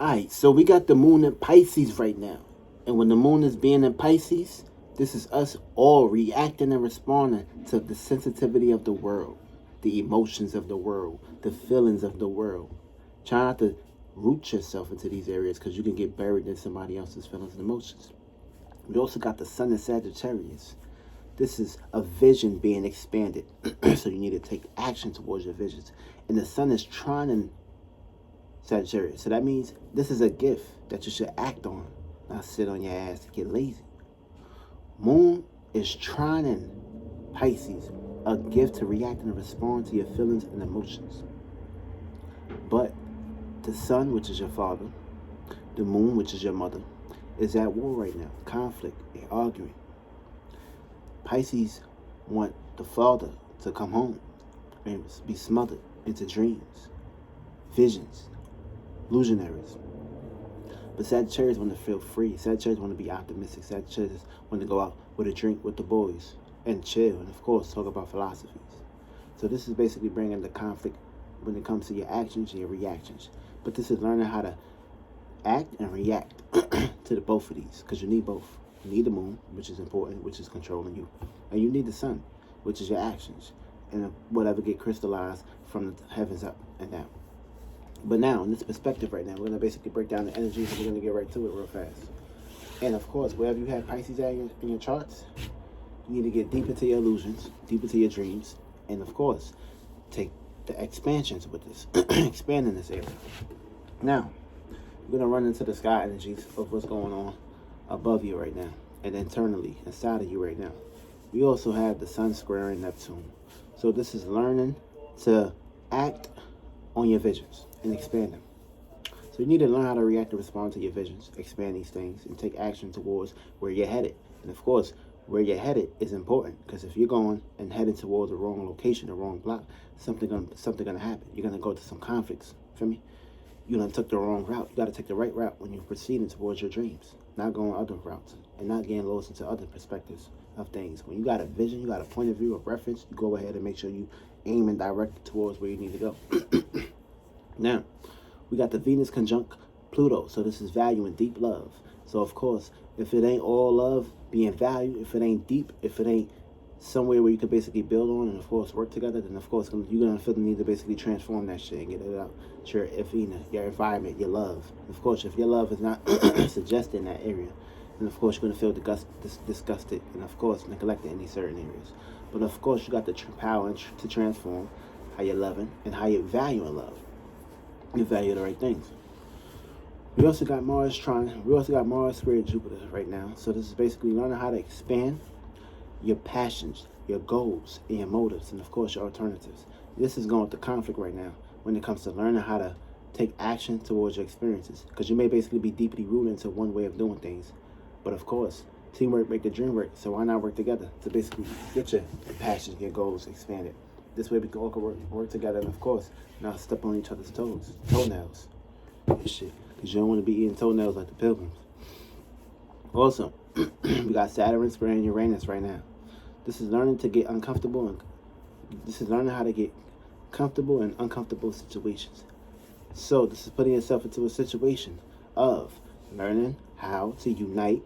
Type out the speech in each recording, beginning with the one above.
Alright, so we got the moon in Pisces right now. And when the moon is being in Pisces, this is us all reacting and responding to the sensitivity of the world, the emotions of the world, the feelings of the world. Try not to root yourself into these areas because you can get buried in somebody else's feelings and emotions. We also got the sun in Sagittarius. This is a vision being expanded. So you need to take action towards your visions. And the sun is trining Sagittarius. So that means this is a gift that you should act on, not sit on your ass and get lazy. Moon is trining Pisces, a gift to react and respond to your feelings and emotions. But the sun, which is your father, the moon, which is your mother, is at war right now. Conflict and arguing. Pisces want the father to come home and be smothered into dreams, visions, illusionaries. But Sagittarius want to feel free. Sagittarius want to be optimistic. Sagittarius want to go out with a drink with the boys and chill, and of course talk about philosophies. So this is basically bringing the conflict when it comes to your actions and your reactions. But this is learning how to act and react to the both of these, because you need both. You need the moon, which is important, which is controlling you, and you need the sun, which is your actions and whatever get crystallized from the heavens up and down. But now, in this perspective right now, we're going to basically break down the energies and we're going to get right to it real fast. And of course, wherever you have Pisces at in your charts, you need to get deep into your illusions, deep into your dreams, and of course, take the expansions with this, expand in this area. Now, we're going to run into the sky energies of what's going on above you right now and internally inside of you right now. We also have the sun squaring Neptune. So this is learning to act on your visions and expand them. So you need to learn how to react and respond to your visions, expand these things, and take action towards where you're headed. And of course, where you're headed is important, because if you're going and heading towards the wrong location, the wrong block, something gonna happen. You're gonna go to some conflicts. Feel me? You done took the wrong route. You got to take the right route when you're proceeding towards your dreams, not going other routes and not getting lost into other perspectives of things. When you got a vision, you got a point of view, a reference, you go ahead and make sure you aim and direct towards where you need to go. Now, we got the Venus conjunct Pluto. So this is value and deep love. So of course, if it ain't all love being valued, if it ain't deep, if it ain't somewhere where you can basically build on and of course work together, then of course you're gonna feel the need to basically transform that shit and get it out to your environment, your love. And of course, if your love is not suggested in that area, then of course you're gonna feel disgusted and of course neglected in these certain areas. But of course, you got the power to transform how you're loving and how you're valuing love. You value the right things. We also got Mars square Jupiter right now. So this is basically learning how to expand your passions, your goals, and your motives, and of course your alternatives. This is going with the conflict right now when it comes to learning how to take action towards your experiences, because you may basically be deeply rooted into one way of doing things. But of course, teamwork make the dream work. So why not work together to basically get your passions, your goals expanded? This way we can all work together, and of course, not step on each other's toenails, and shit, because you don't want to be eating toenails like the pilgrims. Also, we got Saturn squaring Uranus right now. This is learning to get uncomfortable, and this is learning how to get comfortable in uncomfortable situations. So this is putting yourself into a situation of learning how to unite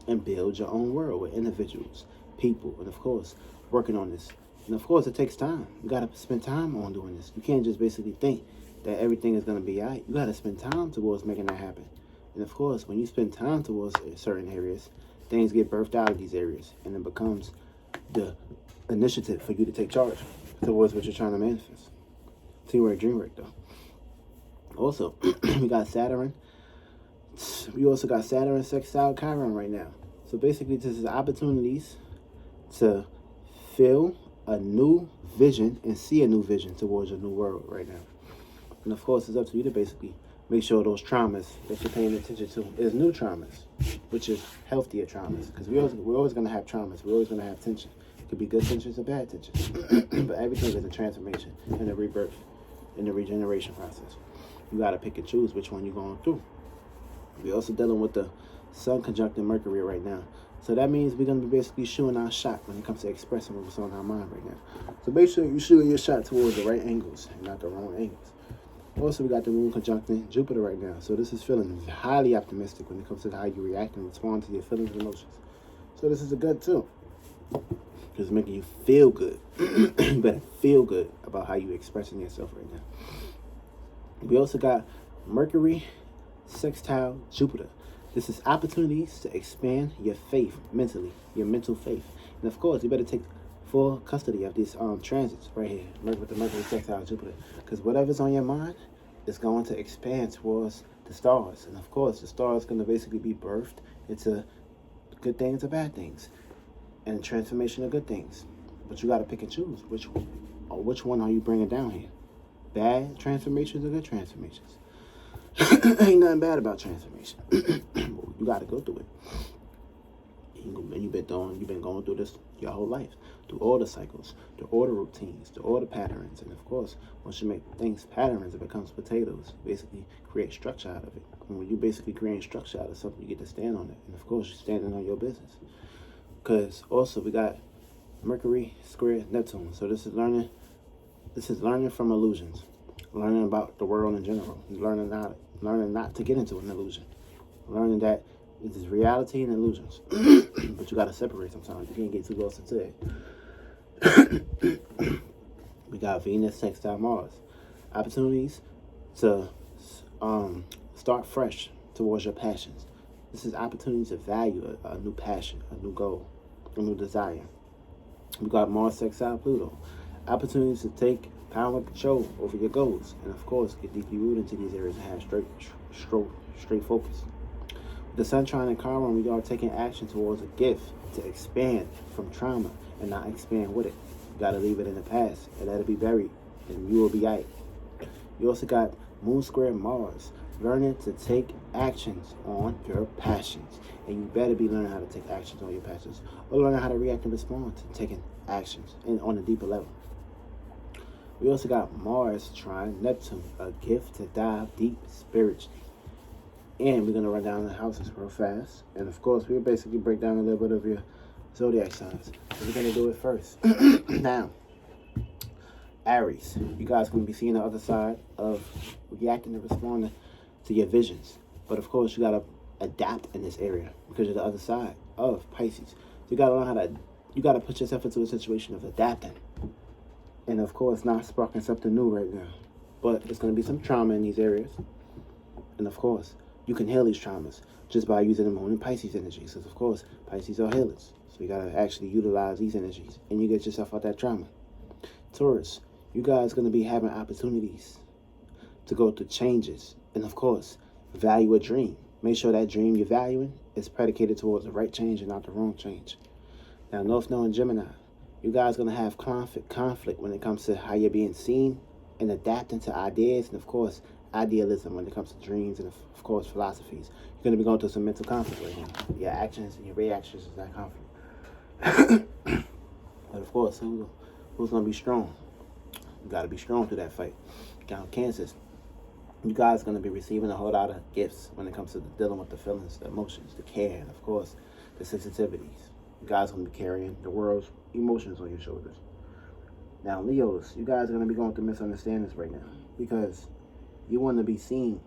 and build your own world with individuals, people, and of course, working on this. And of course, it takes time. You got to spend time on doing this. You can't just basically think that everything is going to be all right. You got to spend time towards making that happen. And of course, when you spend time towards certain areas, things get birthed out of these areas, and it becomes the initiative for you to take charge towards what you're trying to manifest. Teamwork, dreamwork, though. Also, we got Saturn. We also got Saturn sextile Chiron right now. So basically, this is opportunities to feel a new vision and see a new vision towards a new world right now. And of course, it's up to you to basically make sure those traumas that you're paying attention to is new traumas, which is healthier traumas. Because we're always going to have traumas. We're always going to have tension. It could be good tensions or bad tensions. But everything is a transformation and a rebirth and a regeneration process. You got to pick and choose which one you're going through. We're also dealing with the Sun conjuncting Mercury right now. So that means we're going to be basically shooting our shot when it comes to expressing what's on our mind right now. So make sure you're shooting your shot towards the right angles and not the wrong angles. Also, we got the moon conjuncting Jupiter right now. So this is feeling highly optimistic when it comes to how you react and respond to your feelings and emotions. So this is a good too. Because it's making you feel good. You better feel good about how you're expressing yourself right now. We also got Mercury sextile Jupiter. This is opportunities to expand your faith mentally, your mental faith. And of course, you better take full custody of these transits right here with the Mercury sextile Jupiter. Because whatever's on your mind is going to expand towards the stars. And of course, the stars going to basically be birthed into good things or bad things. And transformation of good things. But you got to pick and choose. Which one are you bringing down here? Bad transformations or good transformations? Ain't nothing bad about transformation. You got to go through it. And you've been going through this your whole life, through all the cycles, through all the routines, through all the patterns. And of course, once you make things patterns, it becomes potatoes. You basically create structure out of it. And when you basically create structure out of something, you get to stand on it. And of course, you're standing on your business. Because also we got Mercury square Neptune. So this is learning from illusions. Learning about the world in general. Learning not to get into an illusion. Learning that it is reality and illusions. But you got to separate sometimes. You can't get too close into it. We got Venus sextile Mars. Opportunities to start fresh towards your passions. This is opportunities to value a new passion, a new goal, a new desire. We got Mars sextile Pluto. Opportunities to take power and control over your goals. And of course, get deeply rooted into these areas and have straight focus. The Sun trine and Chiron, we are taking action towards a gift to expand from trauma and not expand with it. You got to leave it in the past and let it be buried, and you will be right. You also got Moon square Mars, learning to take actions on your passions. And you better be learning how to take actions on your passions, or learning how to react and respond to taking actions and on a deeper level. We also got Mars trine Neptune, a gift to dive deep spiritually. And we're going to run down the houses real fast. And of course, we'll basically break down a little bit of your Zodiac signs. So we're going to do it first. Now, Aries, you guys are going to be seeing the other side of reacting and responding to your visions. But of course, you got to adapt in this area because you're the other side of Pisces. So you got to learn you got to put yourself into a situation of adapting. And of course, not sparking something new right now. But there's going to be some trauma in these areas. And of course, you can heal these traumas just by using the moon and Pisces energies. Because of course, Pisces are healers. So you got to actually utilize these energies. And you get yourself out that trauma. Taurus, you guys are going to be having opportunities to go through changes. And of course, value a dream. Make sure that dream you're valuing is predicated towards the right change and not the wrong change. Now, North Node and Gemini, you guys are going to have conflict when it comes to how you're being seen and adapting to ideas. And of course, idealism when it comes to dreams and of course philosophies. You're going to be going through some mental conflict right now. Your actions and your reactions is that conflict. But of course, who's going to be strong? You got to be strong through that fight. Got Cancers, you guys are going to be receiving a whole lot of gifts when it comes to dealing with the feelings, the emotions, the care, and of course the sensitivities. You guys are going to be carrying the world's emotions on your shoulders. Now, Leos, you guys are going to be going through misunderstandings right now because you want to be seen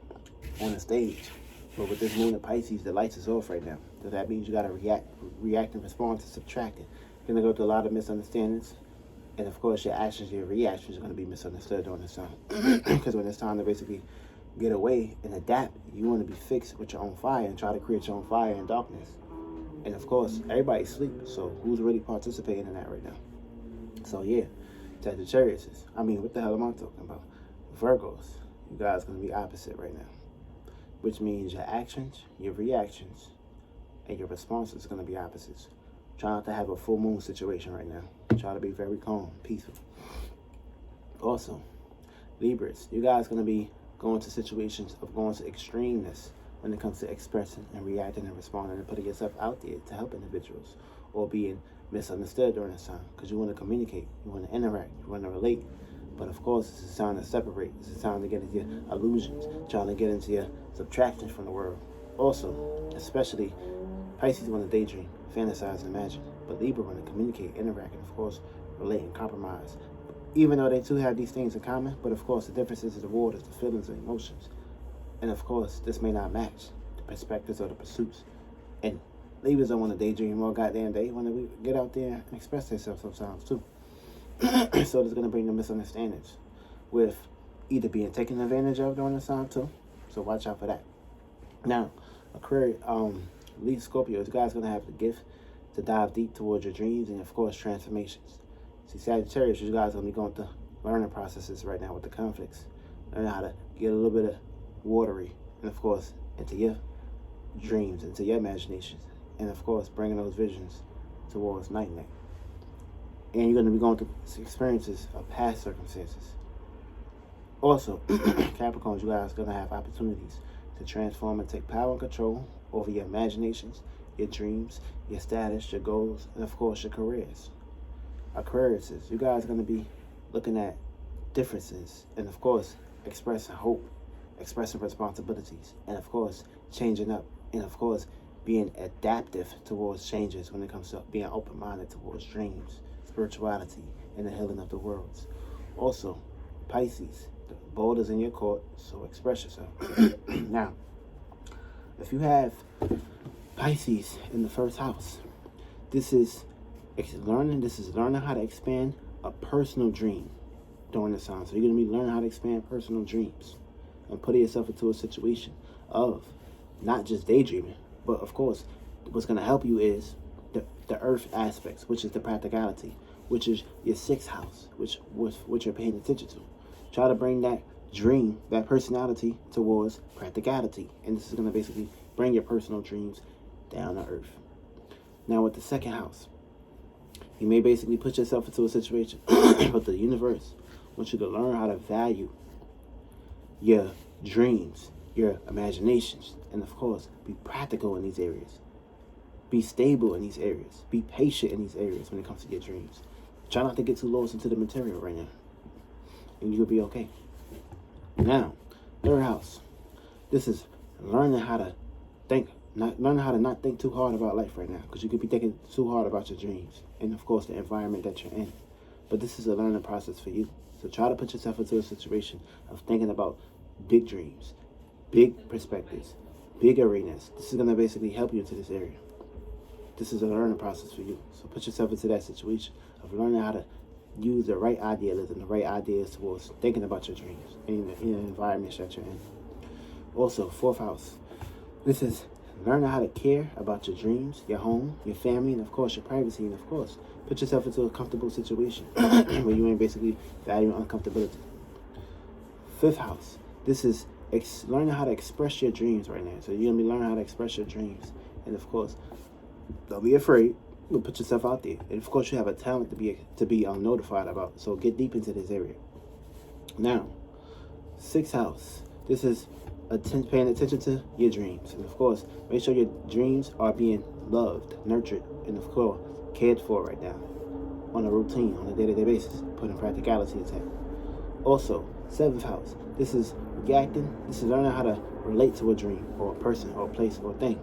on the stage. But with this moon in Pisces, the lights is off right now. So that means you got to react and respond to subtracting. You're going to go through a lot of misunderstandings. And of course, your actions, your reactions are going to be misunderstood during this time. Because when it's time to basically get away and adapt, you want to be fixed with your own fire and try to create your own fire in darkness. And of course, everybody's asleep. So who's really participating in that right now? So yeah, Sagittarius, what the hell am I talking about? Virgos, you guys are going to be opposite right now. Which means your actions, your reactions, and your responses are going to be opposites. Try not to have a full moon situation right now. Try to be very calm, peaceful. Also, Libras, you guys are going to be going to situations of going to extremeness when it comes to expressing and reacting and responding and putting yourself out there to help individuals or being misunderstood during this time because you want to communicate, you want to interact, you want to relate. But of course, it's a time to separate. It's a time to get into your illusions, trying to get into your subtractions from the world. Also, especially Pisces want to daydream, fantasize, and imagine. But Libra want to communicate, interact, and of course, relate and compromise. even though they two have these things in common, but of course the difference is the waters, the feelings and emotions. And of course, this may not match the perspectives or the pursuits. And Libras don't want to daydream all goddamn day. Want to get out there and express themselves sometimes too. So it's going to bring the misunderstandings with either being taken advantage of during this time too. So watch out for that. Now, Aquarius, Leo, Scorpio, you guys going to have the gift to dive deep towards your dreams and of course transformations. See, Sagittarius, you guys are going to be going through learning processes right now with the conflicts. Learn how to get a little bit of watery and of course into your dreams, into your imaginations, and of course bringing those visions towards night. And you're going to be going through experiences of past circumstances. Also, Capricorns, you guys are going to have opportunities to transform and take power and control over your imaginations, your dreams, your status, your goals, and of course your careers. Aquarius, you guys are going to be looking at differences and of course expressing hope, expressing responsibilities, and of course changing up, and of course being adaptive towards changes when it comes to being open-minded towards dreams, spirituality, and the healing of the worlds. Also, Pisces, the ball is in your court, so express yourself. Now, if you have Pisces in the first house, this is learning how to expand a personal dream during this time. So you're going to be learning how to expand personal dreams and putting yourself into a situation of not just daydreaming, but of course, what's going to help you is the earth aspects, which is the practicality, which is your sixth house, which you're paying attention to. Try to bring that dream, that personality towards practicality. And this is going to basically bring your personal dreams down to earth. Now with the second house, you may basically put yourself into a situation, but the universe wants you to learn how to value your dreams, your imaginations, and of course, be practical in these areas. Be stable in these areas. Be patient in these areas when it comes to your dreams. Try not to get too lost into the material right now, and you'll be okay. Now, third house. This is learning how to think, learning how to not think too hard about life right now, because you could be thinking too hard about your dreams, and of course, the environment that you're in. But this is a learning process for you. So try to put yourself into a situation of thinking about big dreams, big perspectives, big arenas. This is going to basically help you into this area. This is a learning process for you. So put yourself into that situation of learning how to use the right idealism, the right ideas towards thinking about your dreams in the environment that you're in. Also, fourth house. This is learning how to care about your dreams, your home, your family, and of course your privacy. And of course, put yourself into a comfortable situation where you ain't basically valuing uncomfortability. Fifth house. This is learning how to express your dreams right now. So you're going to be learning how to express your dreams. And of course, don't be afraid. You'll put yourself out there. And of course, you have a talent to be notified about. So get deep into this area. Now, sixth house. This is paying attention to your dreams. And of course, make sure your dreams are being loved, nurtured, and of course, cared for right now. On a routine, on a day-to-day basis. Putting practicality into it. Also, seventh house. This is reacting. This is learning how to relate to a dream or a person or a place or a thing,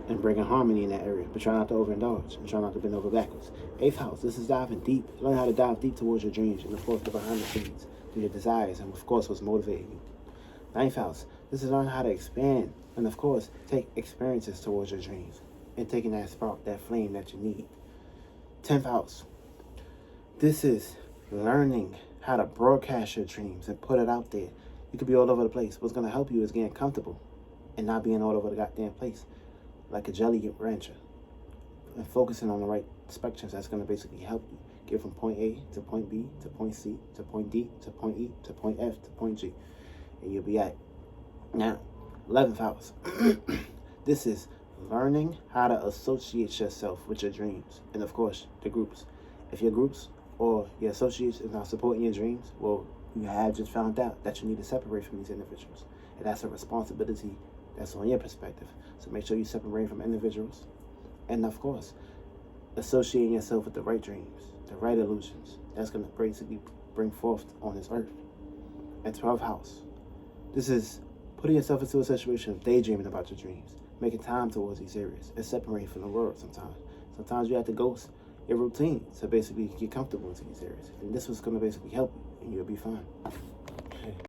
and bringing harmony in that area. But try not to overindulge and try not to bend over backwards. Eighth house. This is diving deep. Learn how to dive deep towards your dreams and of course the behind the scenes, to your desires, and of course what's motivating you. Ninth house. This is learning how to expand and of course take experiences towards your dreams and taking that spark, that flame that you need. 10th house. This is learning how to broadcast your dreams and put it out there. You could be all over the place. What's going to help you is getting comfortable and not being all over the goddamn place like a jelly rancher, and focusing on the right spectrums. That's going to basically help you get from point A to point B to point C to point D to point E to point F to point G, and you'll be at. Now, 11th house. This is learning how to associate yourself with your dreams and of course the groups. If your groups or your associates is not supporting your dreams, well, you have just found out that you need to separate from these individuals, and that's a responsibility that's on your perspective. So make sure you separate from individuals, and of course, associating yourself with the right dreams, the right illusions. That's going to basically bring forth on this earth. And 12th house. This is putting yourself into a situation of daydreaming about your dreams, making time towards these areas, and separating from the world sometimes. Sometimes you have to ghost your routine to basically get comfortable in Sagittarius. And this was going to basically help you, and you'll be fine.